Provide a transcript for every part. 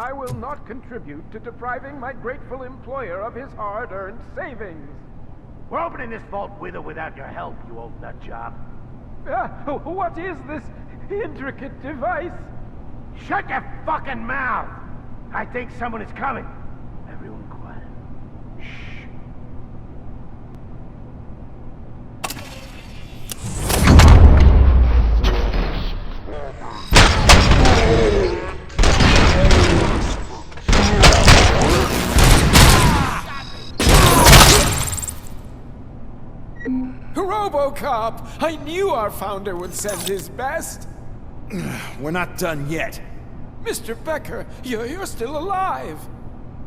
I will not contribute to depriving my grateful employer of his hard-earned savings. We're opening this vault with or without your help, you old nut job. What is this intricate device? Shut your fucking mouth! I think someone is coming. Everyone quiet. Shh. RoboCop! I knew our founder would send his best! We're not done yet. Mr. Becker, you're still alive!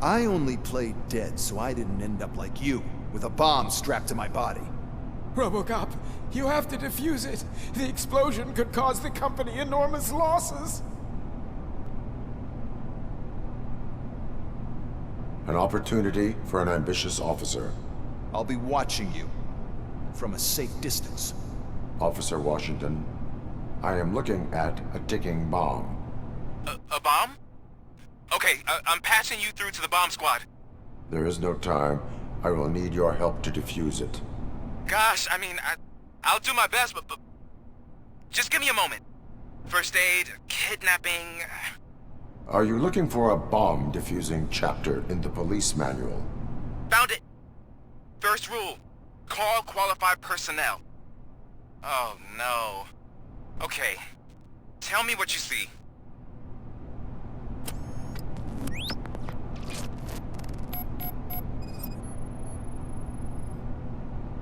I only played dead so I didn't end up like you, with a bomb strapped to my body. RoboCop, you have to defuse it. The explosion could cause the company enormous losses. An opportunity for an ambitious officer. I'll be watching you. From a safe distance. Officer Washington, I am looking at a ticking bomb. A bomb? Okay, I'm passing you through to the bomb squad. There is no time. I will need your help to defuse it. Gosh, I mean, I'll do my best, but just give me a moment. First aid, kidnapping... Are you looking for a bomb defusing chapter in the police manual? Found it. First rule, call qualified personnel. Oh, no. Okay, tell me what you see.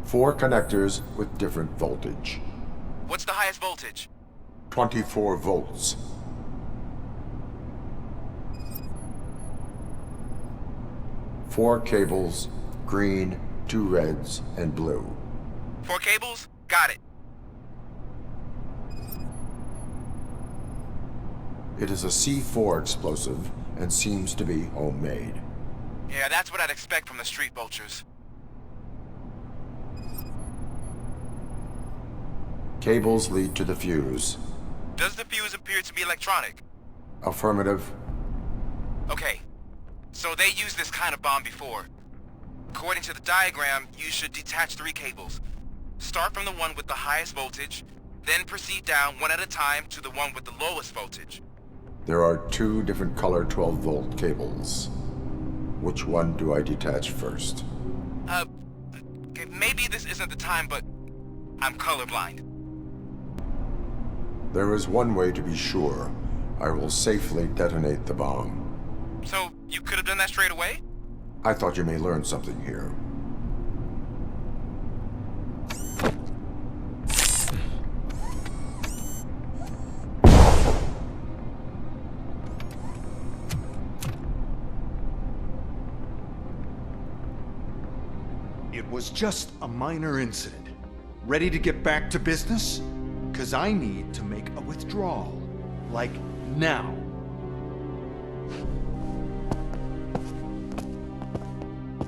Four connectors with different voltage. What's the highest voltage? 24 volts. Four cables, green, 2 reds, and blue. 4 cables? Got it. It is a C4 explosive and seems to be homemade. Yeah, that's what I'd expect from the street vultures. Cables lead to the fuse. Does the fuse appear to be electronic? Affirmative. Okay, so they used this kind of bomb before. According to the diagram, you should detach 3 cables. Start from the one with the highest voltage, then proceed down one at a time to the one with the lowest voltage. There are 2 different color 12-volt cables. Which one do I detach first? Okay, maybe this isn't the time, but I'm colorblind. There is one way to be sure. I will safely detonate the bomb. So, you could have done that straight away? I thought you may learn something here. It was just a minor incident. Ready to get back to business? 'Cause I need to make a withdrawal. Like, now.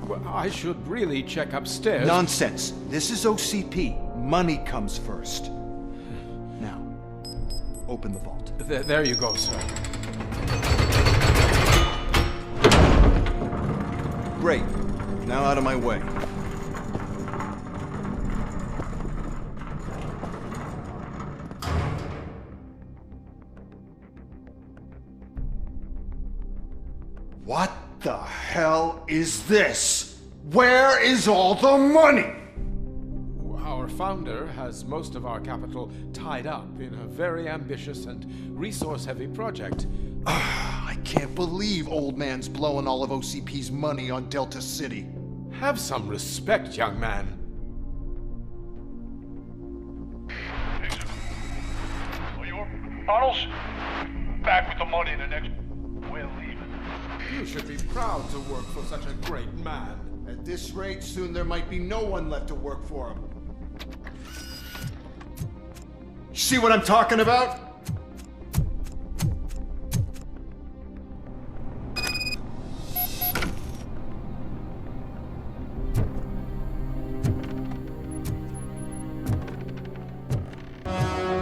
Well, I should really check upstairs. Nonsense. This is OCP. Money comes first. Now, open the vault. There you go, sir. Great. Now out of my way. What the hell is this? Where is all the money? Our founder has most of our capital tied up in a very ambitious and resource-heavy project. I can't believe old man's blowing all of OCP's money on Delta City. Have some respect, young man. Arnold's back with the money in the next... We're leaving. You should be proud to work for such a great man. At this rate, soon there might be no one left to work for him. See what I'm talking about?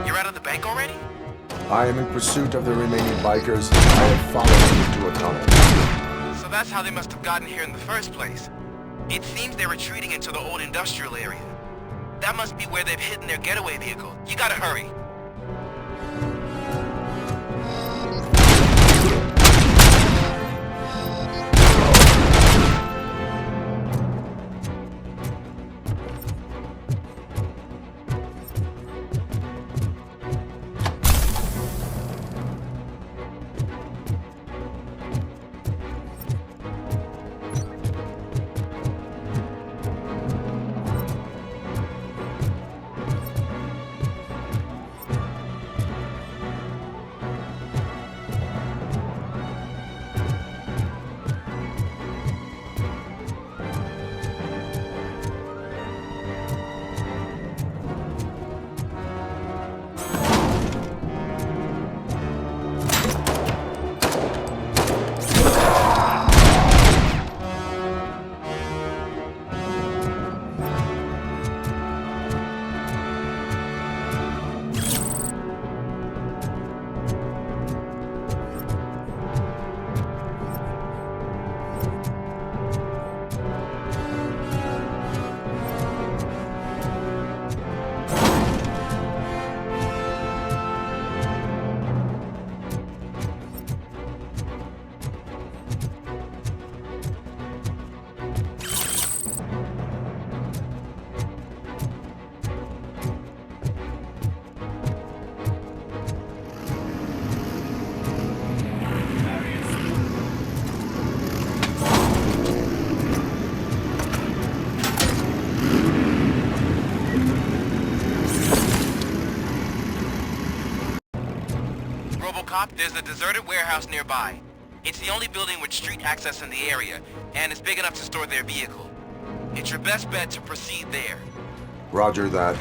You're out of the bank already? I am in pursuit of the remaining bikers. I have followed them into a tunnel. So that's how they must have gotten here in the first place. It seems they're retreating into the old industrial area. That must be where they've hidden their getaway vehicle. You gotta hurry. RoboCop, there's a deserted warehouse nearby. It's the only building with street access in the area, and it's big enough to store their vehicle. It's your best bet to proceed there. Roger that.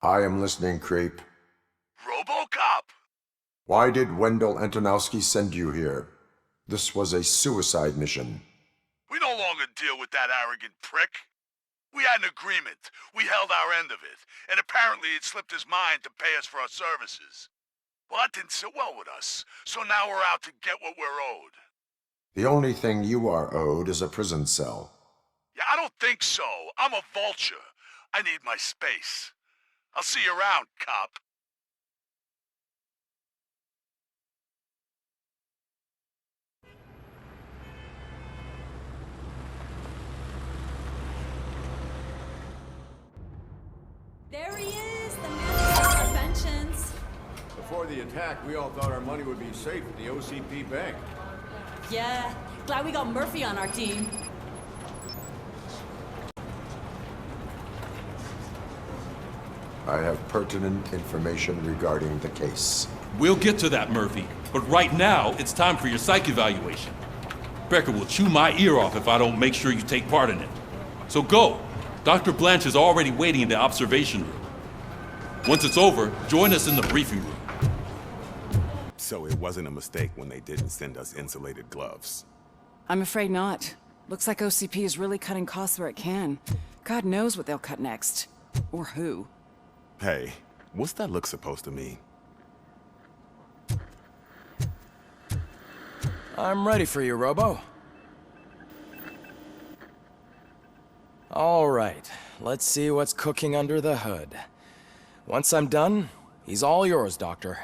I am listening, creep. RoboCop! Why did Wendell Antonowski send you here? This was a suicide mission. We no longer deal with that arrogant prick. We had an agreement. We held our end of it. And apparently it slipped his mind to pay us for our services. Well, that didn't sit well with us. So now we're out to get what we're owed. The only thing you are owed is a prison cell. Yeah, I don't think so. I'm a vulture. I need my space. I'll see you around, cop. There he is, the man of all inventions. Before the attack, we all thought our money would be safe at the OCP bank. Yeah, glad we got Murphy on our team. I have pertinent information regarding the case. We'll get to that, Murphy. But right now, it's time for your psych evaluation. Becker will chew my ear off if I don't make sure you take part in it. So go. Dr. Blanche is already waiting in the observation room. Once it's over, join us in the briefing room. So it wasn't a mistake when they didn't send us insulated gloves. I'm afraid not. Looks like OCP is really cutting costs where it can. God knows what they'll cut next. Or who. Hey, what's that look supposed to mean? I'm ready for you, Robo. All right, let's see what's cooking under the hood. Once I'm done, he's all yours, Doctor.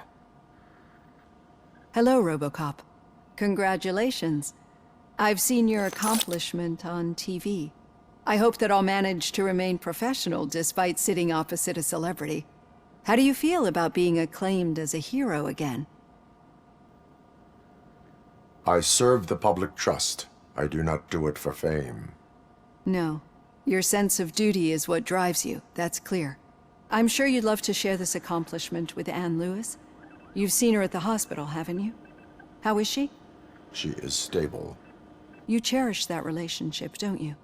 Hello, RoboCop. Congratulations. I've seen your accomplishment on TV. I hope that I'll manage to remain professional despite sitting opposite a celebrity. How do you feel about being acclaimed as a hero again? I serve the public trust. I do not do it for fame. No. Your sense of duty is what drives you, that's clear. I'm sure you'd love to share this accomplishment with Anne Lewis. You've seen her at the hospital, haven't you? How is she? She is stable. You cherish that relationship, don't you?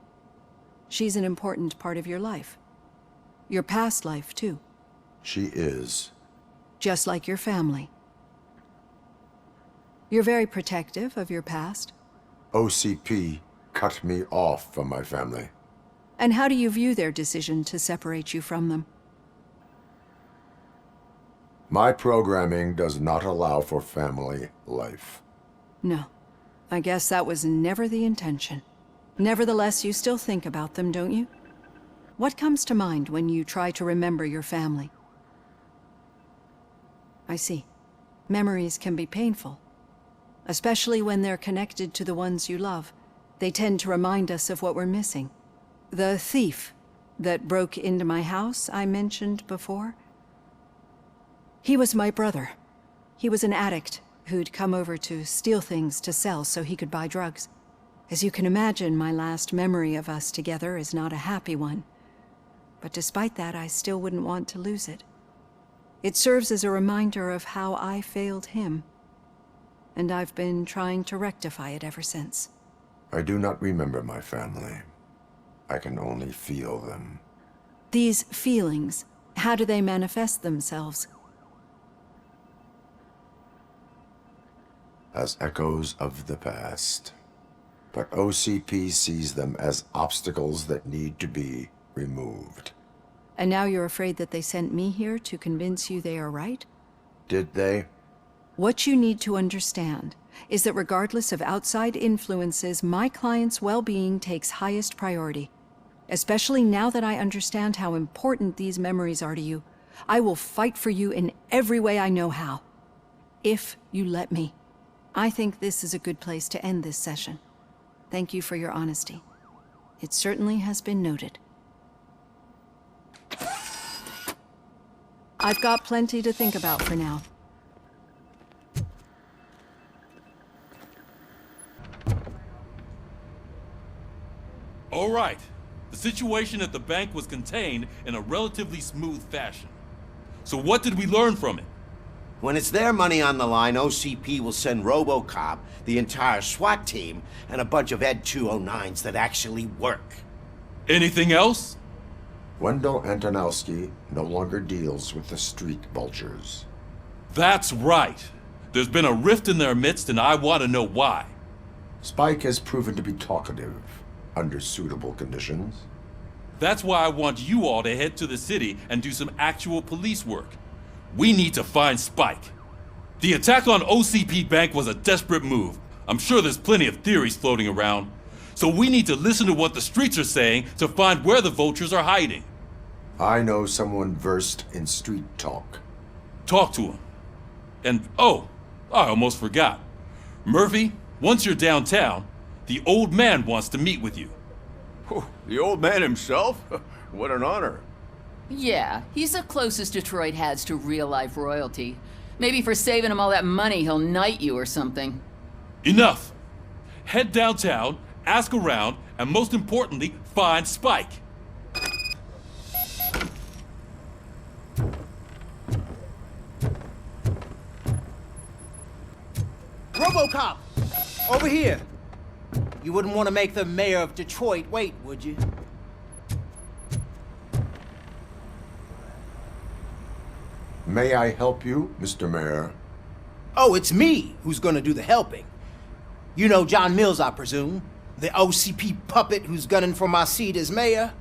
She's an important part of your life. Your past life, too. She is. Just like your family. You're very protective of your past. OCP cut me off from my family. And how do you view their decision to separate you from them? My programming does not allow for family life. No. I guess that was never the intention. Nevertheless, you still think about them, don't you? What comes to mind when you try to remember your family? I see. Memories can be painful. Especially when they're connected to the ones you love. They tend to remind us of what we're missing. The thief that broke into my house I mentioned before? He was my brother. He was an addict who'd come over to steal things to sell so he could buy drugs. As you can imagine, my last memory of us together is not a happy one. But despite that, I still wouldn't want to lose it. It serves as a reminder of how I failed him. And I've been trying to rectify it ever since. I do not remember my family. I can only feel them. These feelings, how do they manifest themselves? As echoes of the past. But OCP sees them as obstacles that need to be removed. And now you're afraid that they sent me here to convince you they are right? Did they? What you need to understand is that regardless of outside influences, my client's well-being takes highest priority. Especially now that I understand how important these memories are to you, I will fight for you in every way I know how. If you let me. I think this is a good place to end this session. Thank you for your honesty. It certainly has been noted. I've got plenty to think about for now. All right. The situation at the bank was contained in a relatively smooth fashion. So what did we learn from it? When it's their money on the line, OCP will send RoboCop, the entire SWAT team, and a bunch of Ed 209s that actually work. Anything else? Wendell Antonowski no longer deals with the street vultures. That's right. There's been a rift in their midst, and I want to know why. Spike has proven to be talkative, under suitable conditions. That's why I want you all to head to the city and do some actual police work. We need to find Spike. The attack on OCP Bank was a desperate move. I'm sure there's plenty of theories floating around. So we need to listen to what the streets are saying to find where the vultures are hiding. I know someone versed in street talk. Talk to him. And oh, I almost forgot. Murphy, once you're downtown, the old man wants to meet with you. Oh, the old man himself? What an honor. Yeah, he's the closest Detroit has to real-life royalty. Maybe for saving him all that money, he'll knight you or something. Enough! Head downtown, ask around, and most importantly, find Spike. RoboCop! Over here! You wouldn't want to make the mayor of Detroit wait, would you? May I help you, Mr. Mayor? Oh, it's me who's gonna do the helping. You know John Mills, I presume? The OCP puppet who's gunning for my seat as mayor?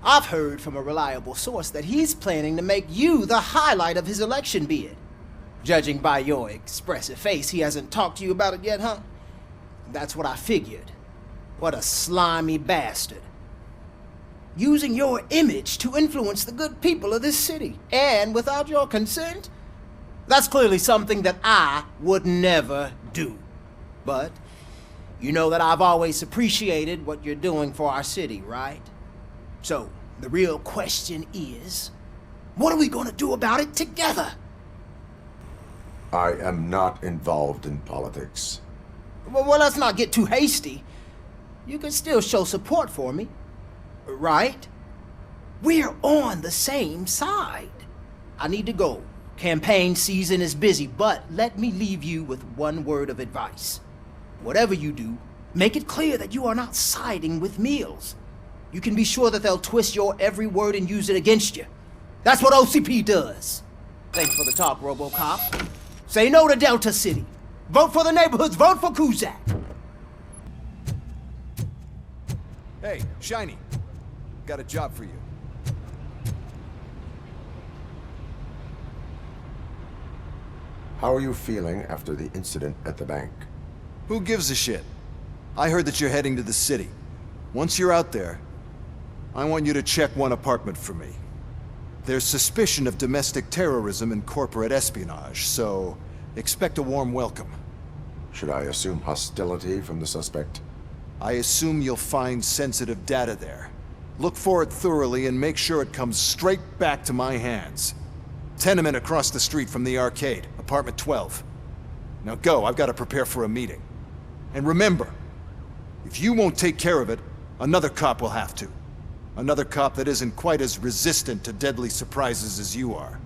I've heard from a reliable source that he's planning to make you the highlight of his election bid. Judging by your expressive face, he hasn't talked to you about it yet, huh? That's what I figured. What a slimy bastard. Using your image to influence the good people of this city, and without your consent? That's clearly something that I would never do. But you know that I've always appreciated what you're doing for our city, right? So, the real question is, what are we gonna do about it together? I am not involved in politics. Well, let's not get too hasty. You can still show support for me, right? We're on the same side. I need to go. Campaign season is busy, but let me leave you with one word of advice. Whatever you do, Make it clear that you are not siding with Mills. You can be sure that they'll twist your every word and use it against you. That's what OCP does. Thanks for the talk, RoboCop. Say no to Delta City. Vote for the neighborhoods. Vote for Kuzak. Hey, Shiny. Got a job for you. How are you feeling after the incident at the bank? Who gives a shit? I heard that you're heading to the city. Once you're out there, I want you to check one apartment for me. There's suspicion of domestic terrorism and corporate espionage, so expect a warm welcome. Should I assume hostility from the suspect? I assume you'll find sensitive data there. Look for it thoroughly and make sure it comes straight back to my hands. Tenement across the street from the arcade, apartment 12. Now go, I've got to prepare for a meeting. And remember, if you won't take care of it, another cop will have to. Another cop that isn't quite as resistant to deadly surprises as you are.